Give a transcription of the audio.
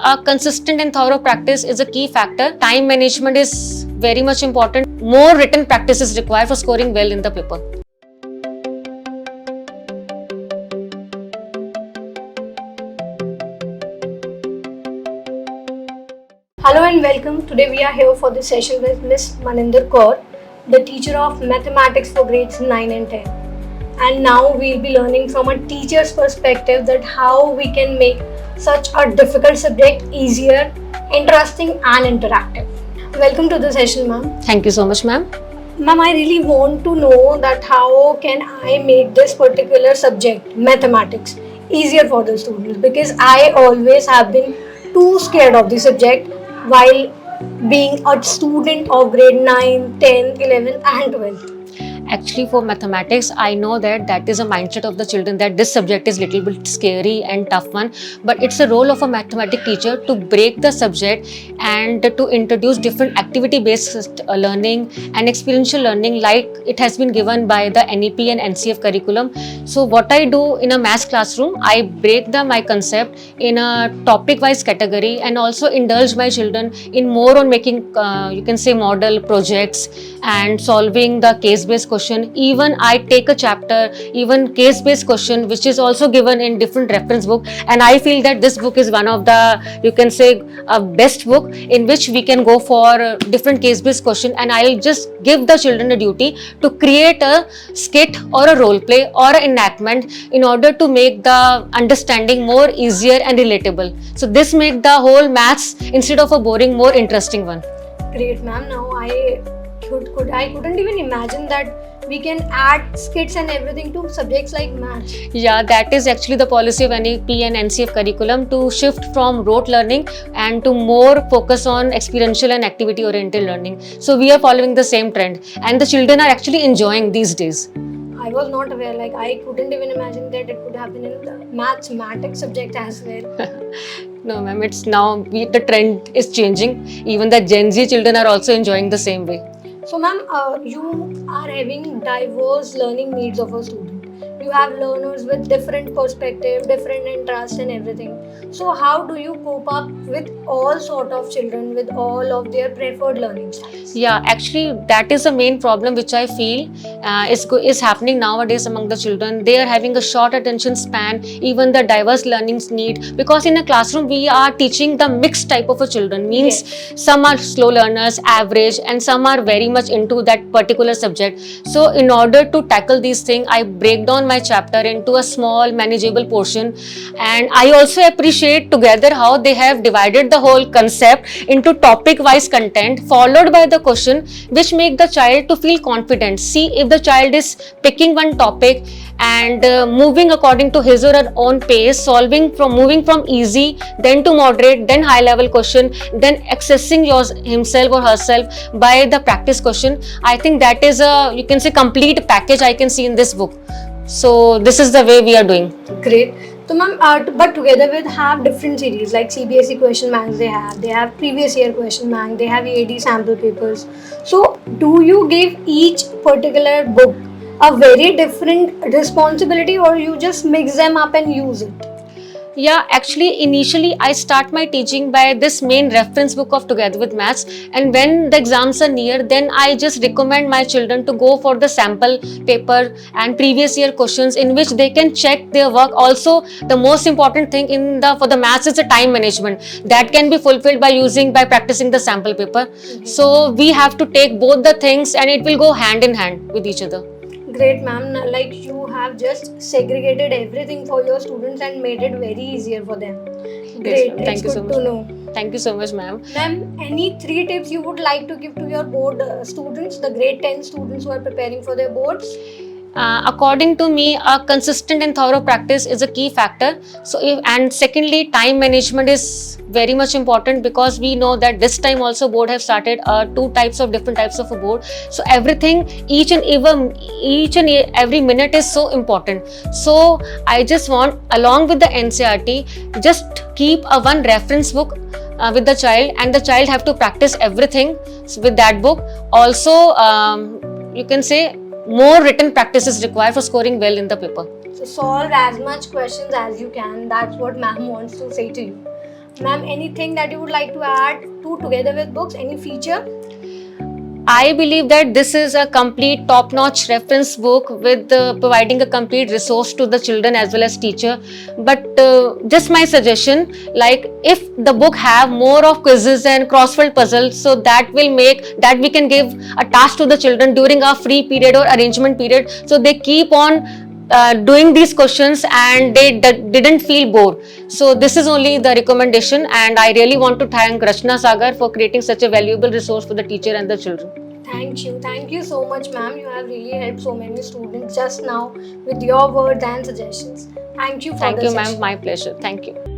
a consistent and thorough practice is a key factor. Time management is very much important. More written practice is required for scoring well in the paper. Hello and welcome. Today we are here for this session with Miss Maninder Kaur, the teacher of mathematics for grades 9 and 10. And now we'll be learning from a teacher's perspective that how we can make such a difficult subject easier, interesting and interactive. Welcome to the session, ma'am. Thank you so much, ma'am. Ma'am, I really want to know that how can I make this particular subject, mathematics, easier for the students, because I always have been too scared of the subject while being a student of grade 9, 10, 11 and 12. Actually, for mathematics, I know that is a mindset of the children that this subject is little bit scary and tough one. But it's a role of a mathematics teacher to break the subject and to introduce different activity-based learning and experiential learning, like it has been given by the NEP and NCF curriculum. So what I do in a maths classroom, I break my concept in a topic-wise category and also indulge my children in more on making, you can say, model projects and solving the case-based question. Even I take a chapter, even case-based question, which is also given in different reference book, and I feel that this book is one of the, you can say, a best book in which we can go for different case-based question, and I'll just give the children a duty to create a skit or a role play or an enactment in order to make the understanding more easier and relatable. So this make the whole maths, instead of a boring, more interesting one. Great, ma'am. Now I couldn't even imagine that we can add skits and everything to subjects like maths. Yeah, that is actually the policy of NEP and NCF curriculum, to shift from rote learning and to more focus on experiential and activity oriented learning. So we are following the same trend and the children are actually enjoying these days. I was not aware, like I couldn't even imagine that it could happen in the mathematics subject as well. No ma'am, it's now, the trend is changing. Even the Gen Z children are also enjoying the same way. So ma'am, you are having diverse learning needs of a student. You have learners with different perspective, different interests and everything. So how do you cope up with all sort of children with all of their preferred learning styles? Yeah, actually that is the main problem which I feel is happening nowadays among the children. They are having a short attention span, even the diverse learnings need, because in a classroom we are teaching the mixed type of a children, means Yes. some are slow learners, average, and some are very much into that particular subject. So in order to tackle these things, I break down my chapter into a small manageable portion, and I also appreciate together how they have divided the whole concept into topic wise content followed by the question, which make the child to feel confident. See, if the child is picking one topic and moving according to his or her own pace, moving from easy, then to moderate, then high level question, then accessing himself or herself by the practice question, I think that is a, you can say, complete package I can see in this book. So this is the way we are doing. Great. So ma'am, but together with have different series like CBSE question banks they have previous year question bank, they have EAD sample papers. So do you give each particular book a very different responsibility or you just mix them up and use it? Yeah, actually initially I start my teaching by this main reference book of Together with Maths, and when the exams are near, then I just recommend my children to go for the sample paper and previous year questions in which they can check their work. Also, the most important thing for the maths is the time management that can be fulfilled by practicing the sample paper. So we have to take both the things and it will go hand in hand with each other. Great, ma'am. Like you have just segregated everything for your students and made it very easier for them. Great. Yes, thank you so good much. to know. Thank you so much, ma'am. Ma'am, any 3 tips you would like to give to your board students, the grade 10 students who are preparing for their boards? According to me, a consistent and thorough practice is a key factor. And secondly, time management is very much important, because we know that this time also board have started different types of a board. So everything, each and every minute is so important. So I just want, along with the NCERT, just keep one reference book with the child, and the child have to practice everything with that book. Also, you can say, more written practice is required for scoring well in the paper. So solve as much questions as you can. That's what ma'am wants to say to you. Ma'am, anything that you would like to add to Together with Books? Any feature? I believe that this is a complete top-notch reference book with providing a complete resource to the children as well as teacher. But just my suggestion, like if the book have more of quizzes and crossword puzzles, so that will make that we can give a task to the children during our free period or arrangement period, so they keep on doing these questions and they didn't feel bored. So this is only the recommendation, and I really want to thank Rachna Sagar for creating such a valuable resource for the teacher and the children. Thank you so much, ma'am. You have really helped so many students just now with your words and suggestions. Thank you for Thank the you, session. ma'am. My pleasure. Thank you.